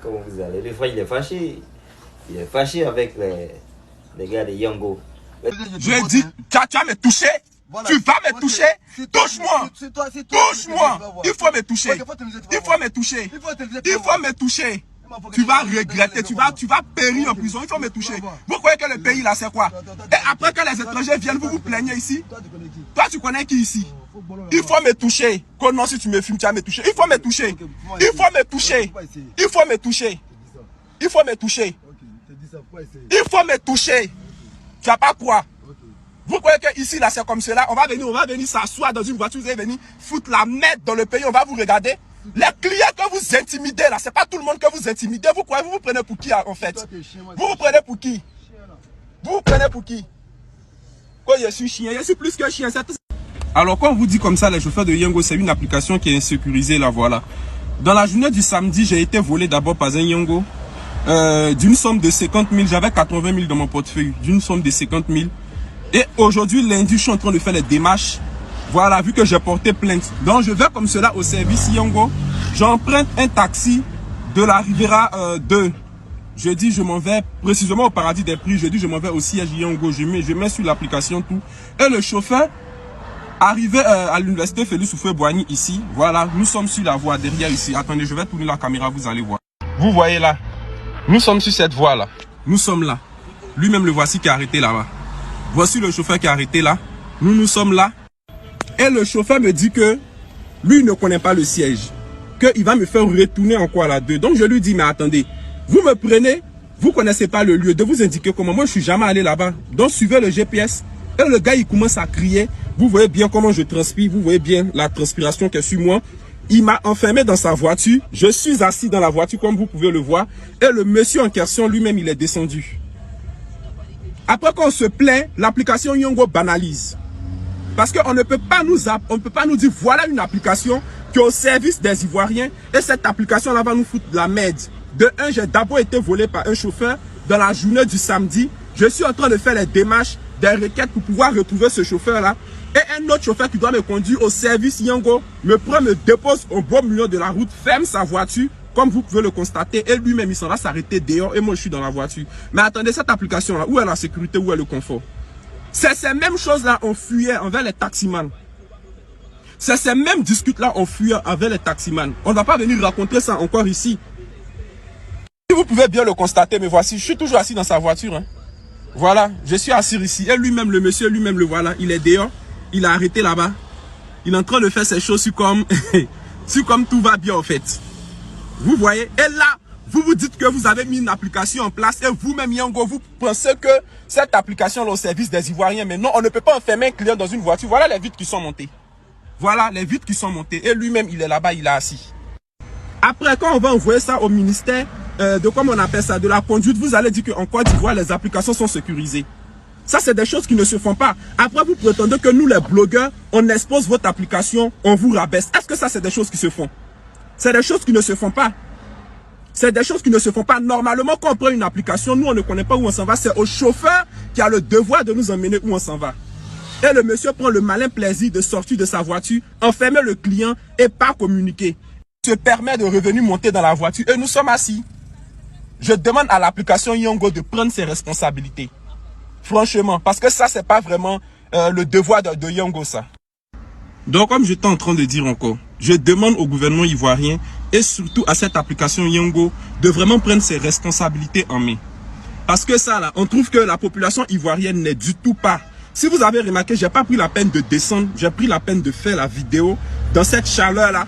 Comment vous allez? Des fois, il est fâché. Il est fâché avec les gars de Yango. Je dis, tu vas me toucher. Voilà. Tu vas me toucher. Touche-moi. Touche-moi. Il faut me toucher. Il faut me toucher. Il faut me toucher. Tu vas regretter, tu vas périr en prison, il faut me toucher. Vous croyez que le pays là c'est quoi? Et après que les étrangers viennent, vous vous plaignez ici? Toi tu connais qui ici? Il faut me toucher. Non, si tu me filmes, tu vas me toucher. Il faut me toucher. Il faut me toucher. Il faut me toucher. Il faut me toucher. Il faut me toucher. Tu n'as pas quoi? Vous croyez que ici là c'est comme cela? On va venir s'asseoir dans une voiture, vous allez venir foutre la merde dans le pays, on va vous regarder. Les clients que vous intimidez là, c'est pas tout le monde que vous intimidez. Vous croyez, vous prenez pour qui en fait? Vous vous prenez pour qui? Vous vous prenez pour qui? Quand je suis chien, je suis plus que chien. Alors quand on vous dit comme ça, les chauffeurs de Yango, c'est une application qui est insécurisée là, voilà. Dans la journée du samedi, j'ai été volé d'abord par un Yango d'une somme de 50 000. J'avais 80 000 dans mon portefeuille, d'une somme de 50 000. Et aujourd'hui, lundi, je suis en train de faire les démarches. Voilà, vu que j'ai porté plainte. Donc, je vais comme cela au service Yango. J'emprunte un taxi de la Riviera 2. Je dis, je m'en vais précisément au paradis des prix. Je dis, je m'en vais au siège Yango. Je mets sur l'application tout. Et le chauffeur arrivé à l'université Félix Houphouët-Boigny ici. Voilà, nous sommes sur la voie derrière ici. Attendez, je vais tourner la caméra, vous allez voir. Vous voyez là. Nous sommes sur cette voie là. Nous sommes là. Lui-même le voici qui est arrêté là-bas. Voici le chauffeur qui est arrêté là. Nous sommes là. Et le chauffeur me dit que lui il ne connaît pas le siège. Qu'il va me faire retourner encore là-dedans. Donc je lui dis, mais attendez, vous me prenez, vous ne connaissez pas le lieu, de vous indiquer comment. Moi je ne suis jamais allé là-bas. Donc suivez le GPS. Et le gars il commence à crier. Vous voyez bien comment je transpire. Vous voyez bien la transpiration qui est sur moi. Il m'a enfermé dans sa voiture. Je suis assis dans la voiture comme vous pouvez le voir. Et le monsieur en question lui-même il est descendu. Après qu'on se plaint, l'application Yango banalise. Parce qu'on ne peut pas nous dire voilà une application qui est au service des Ivoiriens et cette application là va nous foutre de la merde. De un, j'ai d'abord été volé par un chauffeur dans la journée du samedi. Je suis en train de faire les démarches, des requêtes pour pouvoir retrouver ce chauffeur là. Et un autre chauffeur qui doit me conduire au service Yango me prend, me dépose au beau milieu de la route, ferme sa voiture. Comme vous pouvez le constater, et lui-même il s'en va s'arrêter dehors et moi je suis dans la voiture. Mais attendez, cette application là, où est la sécurité, où est le confort? C'est ces mêmes choses-là on fuyait envers les taximans. C'est ces mêmes discutes-là on fuyait envers les taximans. On ne va pas venir raconter ça encore ici. Si vous pouvez bien le constater, me voici, je suis toujours assis dans sa voiture. Hein. Voilà, je suis assis ici. Et lui-même, le monsieur, lui-même le voilà, il est dehors. Il a arrêté là-bas. Il est en train de faire ses choses sur comme tout va bien en fait. Vous voyez, et là, vous vous dites que vous avez mis une application en place et vous-même, Yango, vous pensez que cette application est au service des Ivoiriens. Mais non, on ne peut pas enfermer un client dans une voiture. Voilà les vitres qui sont montées. Voilà les vitres qui sont montées. Et lui-même, il est là-bas, il est assis. Après, quand on va envoyer ça au ministère de, comment on appelle ça, de la conduite, vous allez dire qu'en Côte d'Ivoire, les applications sont sécurisées. Ça, c'est des choses qui ne se font pas. Après, vous prétendez que nous, les blogueurs, on expose votre application, on vous rabaisse. Est-ce que ça, c'est des choses qui se font? C'est des choses qui ne se font pas. C'est des choses qui ne se font pas. Normalement, quand on prend une application, nous, on ne connaît pas où on s'en va. C'est au chauffeur qui a le devoir de nous emmener où on s'en va. Et le monsieur prend le malin plaisir de sortir de sa voiture, enfermer le client et pas communiquer. Il se permet de revenir monter dans la voiture et nous sommes assis. Je demande à l'application Yango de prendre ses responsabilités. Franchement, parce que ça, c'est pas vraiment le devoir de Yango, ça. Donc, comme j'étais en train de dire encore, je demande au gouvernement ivoirien et surtout à cette application Yango de vraiment prendre ses responsabilités en main. Parce que ça, là, on trouve que la population ivoirienne n'est du tout pas. Si vous avez remarqué, j'ai pas pris la peine de descendre, j'ai pris la peine de faire la vidéo dans cette chaleur-là,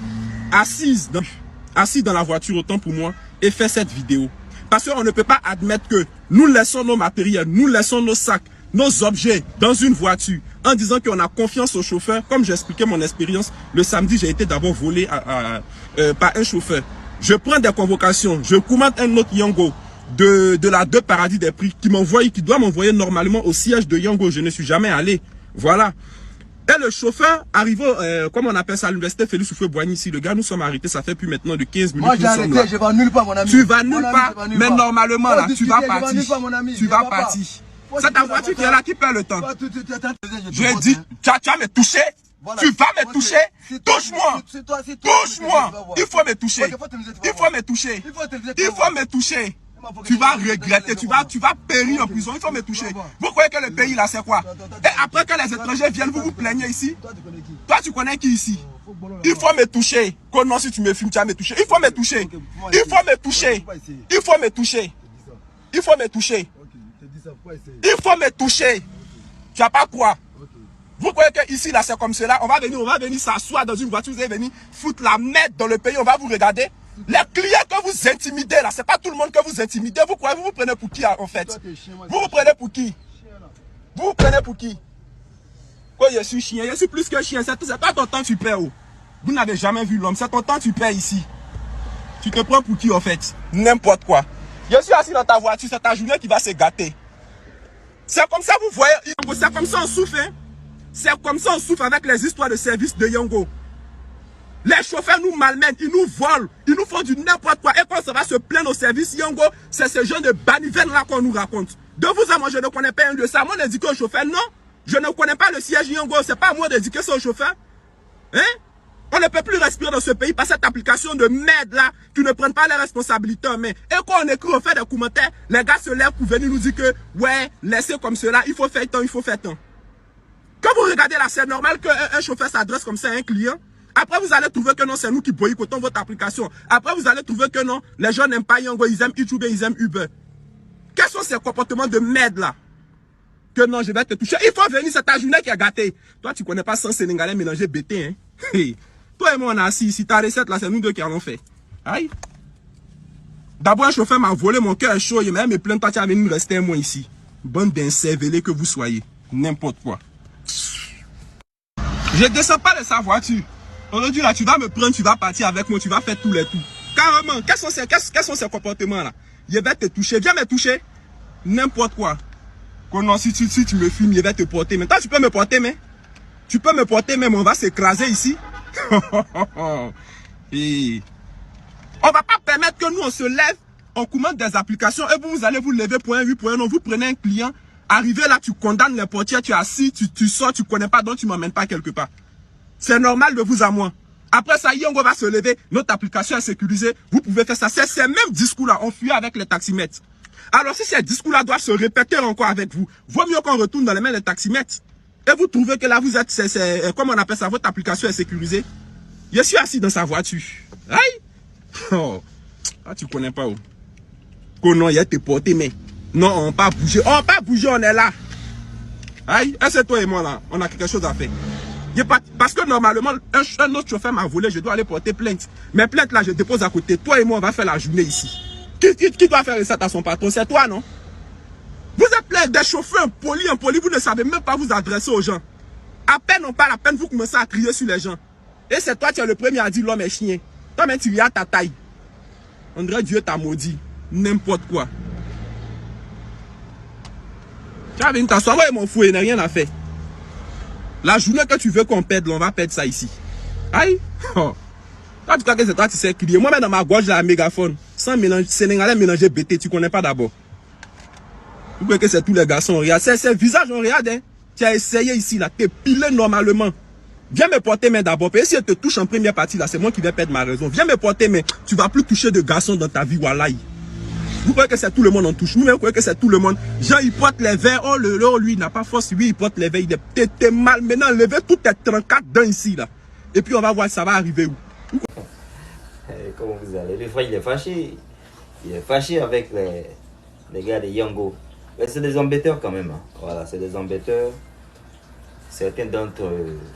assis dans la voiture, autant pour moi, et faire cette vidéo. Parce qu'on ne peut pas admettre que nous laissons nos matériels, nous laissons nos sacs, nos objets dans une voiture en disant qu'on a confiance au chauffeur. Comme j'expliquais mon expérience, le samedi, j'ai été d'abord volé par un chauffeur. Je prends des convocations, je commande un autre Yango de la 2 Paradis des Prix qui doit m'envoyer normalement au siège de Yango. Je ne suis jamais allé. Voilà. Et le chauffeur arrive, comme on appelle ça, à l'université Félix Houphouët-Boigny ici. Le gars, nous sommes arrêtés, ça fait plus maintenant de 15 minutes. Moi j'ai arrêté, je vais nulle part mon ami. Tu vas nulle part, mais normalement là, tu vas partir. Tu vas partir. C'est ta voiture qui est là qui perd le temps. Je dis, tu vas me toucher. Tu vas me toucher. Touche-moi. Touche-moi. Il faut me toucher. Il faut me toucher. Il faut me toucher. Tu vas regretter, tu vas périr en prison, il faut me toucher. Vous croyez que le pays là c'est quoi? Et après que les étrangers viennent, vous vous plaignez ici? Toi tu connais qui ici? Il faut me toucher. Non, si tu me filmes, tu vas me toucher. Il faut me toucher. Il faut me toucher. Il faut me toucher. Il faut me toucher. Il faut me toucher. Tu n'as pas quoi? Vous croyez que ici là c'est comme cela? On va venir s'asseoir dans une voiture, vous allez venir foutre la merde dans le pays, on va vous regarder. Les clients que vous intimidez là, c'est pas tout le monde que vous intimidez. Vous croyez, vous prenez pour qui en fait? Vous vous prenez pour qui? Vous vous prenez pour qui? Quoi, je suis chien, je suis plus que chien. C'est pas ton temps que tu perds. Oh. Vous n'avez jamais vu l'homme, c'est ton temps que tu perds ici. Tu te prends pour qui en fait? N'importe quoi. Je suis assis dans ta voiture, c'est ta journée qui va se gâter. C'est comme ça, vous voyez, c'est comme ça on souffre. Hein? C'est comme ça on souffre avec les histoires de service de Yongo. Les chauffeurs nous malmènent, ils nous volent, ils nous font du n'importe quoi. Et quand ça va se plaindre au service Yongo, c'est ce genre de banivène là qu'on nous raconte. De vous à moi, je ne connais pas un lieu. C'est à moi d'indiquer au chauffeur. Non, je ne connais pas le siège Yongo. C'est pas à moi d'indiquer ça au chauffeur. Hein? On ne peut plus respirer dans ce pays par cette application de merde là qui ne prennent pas les responsabilités en main. Et quand on écrit, on fait des commentaires, les gars se lèvent pour venir nous dire que ouais, laissez comme cela, il faut faire tant, il faut faire tant. Quand vous regardez là, c'est normal qu'un chauffeur s'adresse comme ça à un client. Après, vous allez trouver que non, c'est nous qui boycottons votre application. Après, vous allez trouver que non, les gens n'aiment pas Yongo, ils aiment YouTube, ils aiment Uber. Quels sont ces comportements de merde là? Que non, je vais te toucher. Il faut venir, c'est ta journée qui a gâté. Toi, tu connais pas 100 Sénégalais mélangés BT, hein? Hey. Toi et moi, on a assis ici. Ta recette là, c'est nous deux qui en ont fait. Aïe. D'abord, un chauffeur m'a volé, mon cœur est chaud. Il m'a même plaint, toi, tu as venu rester un mois ici. Bande d'incervelés que vous soyez. N'importe quoi. Je descends pas de sa voiture. Aujourd'hui, là, tu vas me prendre, tu vas partir avec moi, tu vas faire tous les tours. Carrément, quels sont ces comportements-là? Je vais te toucher, viens me toucher. N'importe quoi. Non, si tu me filmes, je vais te porter. Mais toi, tu peux me porter, mais tu peux me porter, mais on va s'écraser ici. Et on va pas permettre que nous, on se lève, on commande des applications et vous allez vous lever pour un oui, pour un non. Vous prenez un client, arrivé là, tu condamnes les portières, tu es assis, tu sors, tu connais pas, donc tu m'emmènes pas quelque part. C'est normal de vous à moi. Après ça, Yongo va se lever, notre application est sécurisée, vous pouvez faire ça. C'est ces mêmes discours-là, on fuit avec les taximètres. Alors si ces discours-là doivent se répéter encore avec vous, vaut mieux qu'on retourne dans les mains des taximètres. Et vous trouvez que là, vous êtes, comment on appelle ça, votre application est sécurisée. Je suis assis dans sa voiture. Aïe! Oh, ah, tu connais pas où. Oh non, il a été porté, mais non, on pas bouger. On pas bouger, on est là. Aïe, c'est toi et moi là, on a quelque chose à faire. Parce que normalement, un autre chauffeur m'a volé, je dois aller porter plainte. Mais plainte là, je dépose à côté. Toi et moi, on va faire la journée ici. Qui doit faire ça à son patron? C'est toi, non? Vous êtes plein des chauffeurs impolis, vous ne savez même pas vous adresser aux gens. À peine on parle, à peine vous commencez à crier sur les gens. Et c'est toi qui es le premier à dire l'homme est chien. Toi même tu regardes ta taille. On dirait Dieu t'a maudit. N'importe quoi. Tu vas venir t'asseoir, ouais mon fou, il n'a rien à faire. La journée que tu veux qu'on perde, on va perdre ça ici. Aïe. Oh. Toi tu crois que c'est toi qui sais crier. Moi même dans ma gorge j'ai un mégaphone. Sans mélanger, Sénégalais mélanger BT, tu connais pas d'abord. Vous voyez que c'est tous les garçons, on regarde. C'est visage, on regarde. Hein. Tu as essayé ici, là. Tu es pilé normalement. Viens me porter main d'abord. Et si elle te touche en première partie, là, c'est moi qui vais perdre ma raison. Viens me porter main. Tu vas plus toucher de garçons dans ta vie, wallahi. Vous croyez que c'est tout le monde en touche. Nous, vous croyez que c'est tout le monde. Jean, il porte les verres. Oh, lui, il n'a pas force. Lui, il porte les verres. T'es mal. Maintenant, levez tout tes 34 dents ici, là. Et puis, on va voir, ça va arriver où. Comment vous allez? Des fois, il est fâché. Il est fâché avec les gars de Yongo. Mais c'est des embêteurs quand même. Hein. Voilà, c'est des embêteurs. Certains d'entre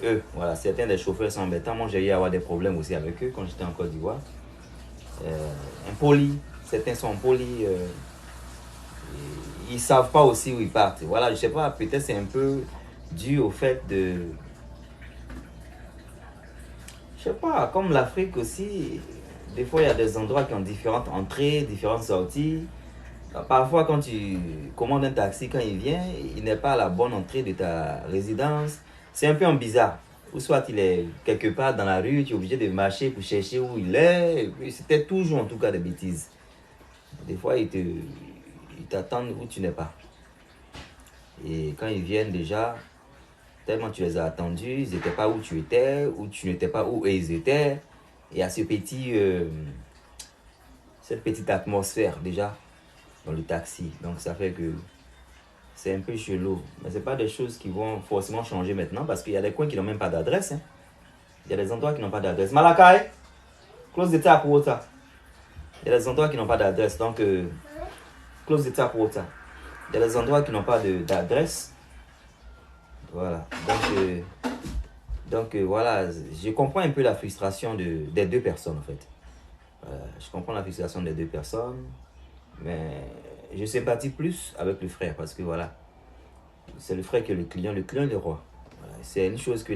eux, voilà, certains des chauffeurs sont embêtants. Moi, j'ai eu à avoir des problèmes aussi avec eux quand j'étais en Côte d'Ivoire. Impolis, certains sont impolis. Ils ne savent pas aussi où ils partent. Voilà, je sais pas, peut-être c'est un peu dû au fait de... Je sais pas, comme l'Afrique aussi, des fois il y a des endroits qui ont différentes entrées, différentes sorties. Parfois, quand tu commandes un taxi, quand il vient, il n'est pas à la bonne entrée de ta résidence. C'est un peu bizarre. Ou soit il est quelque part dans la rue, tu es obligé de marcher pour chercher où il est. C'était toujours en tout cas des bêtises. Des fois, ils t'attendent où tu n'es pas. Et quand ils viennent déjà, Tellement tu les as attendus, ils n'étaient pas où tu étais, ou tu n'étais pas où ils étaient. Il y a cette petite atmosphère déjà dans le taxi. Donc ça fait que c'est un peu chelou. Mais ce n'est pas des choses qui vont forcément changer maintenant parce qu'il y a des coins qui n'ont même pas d'adresse. Hein. Il y a des endroits qui n'ont pas d'adresse. Malakai, close the tap water. Il y a des endroits qui n'ont pas d'adresse. Donc, close the tap water. Il y a des endroits qui n'ont pas d'adresse. Voilà. Donc voilà, je comprends un peu la frustration des deux personnes en fait. Je comprends la frustration des deux personnes, mais je sympathise plus avec le frère parce que voilà, c'est le frère qui est le client est le roi. Voilà. C'est une chose que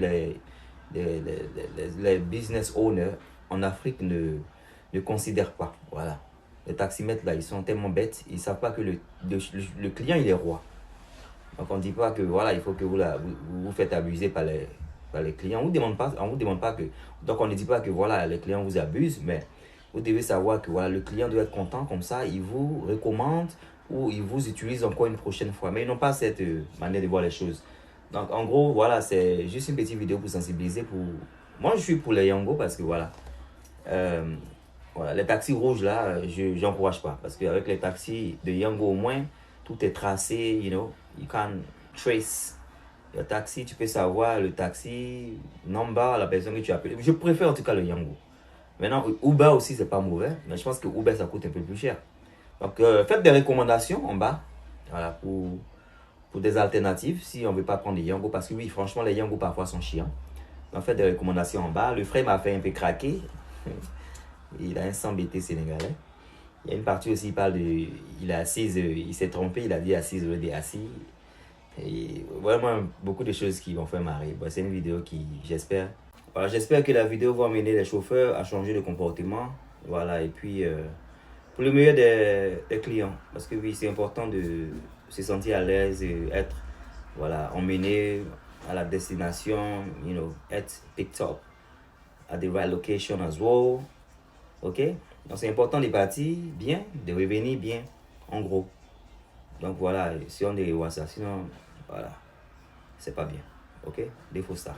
les business owners en Afrique ne considèrent pas. Voilà. Les taximètres là, ils sont tellement bêtes, ils ne savent pas que le client il est roi. Donc on ne dit pas que voilà, il faut que vous faites abuser par les clients. On ne vous demande pas que. Donc on ne dit pas que voilà, les clients vous abusent, mais vous devez savoir que voilà, le client doit être content, comme ça, il vous recommande ou il vous utilise encore une prochaine fois. Mais ils n'ont pas cette manière de voir les choses. Donc en gros, voilà, c'est juste une petite vidéo pour sensibiliser. Moi je suis pour les Yango parce que voilà. Voilà, les taxis rouges là, je n'encourage pas. Parce qu'avec les taxis de Yango au moins, tout est tracé, you can trace le taxi, tu peux savoir le taxi, number, la personne que tu appelles. Je préfère en tout cas le Yango. Maintenant, Uber aussi, c'est pas mauvais, mais je pense que Uber, ça coûte un peu plus cher. Donc, faites des recommandations en bas, voilà, pour des alternatives, si on ne veut pas prendre les Yango, parce que oui, franchement, les Yango parfois sont chiants. Donc, faites des recommandations en bas. Le frère m'a fait un peu craquer. Il a un sang BT sénégalais. Il y a une partie aussi, il parle de. Il est assise, il s'est trompé, il a dit assise, il dit assis. Et vraiment, beaucoup de choses qui vont faire marrer. Bon, c'est une vidéo qui, j'espère. Voilà, j'espère que la vidéo va amener les chauffeurs à changer de comportement. Voilà, et puis, pour le meilleur des clients. Parce que oui, c'est important de se sentir à l'aise et être, voilà, emmené à la destination, être picked up at the right location as well. Ok? Donc c'est important de partir bien, de revenir bien, en gros. Donc voilà, si on doit voir ça, sinon, voilà, c'est pas bien. Ok? Défaut ça.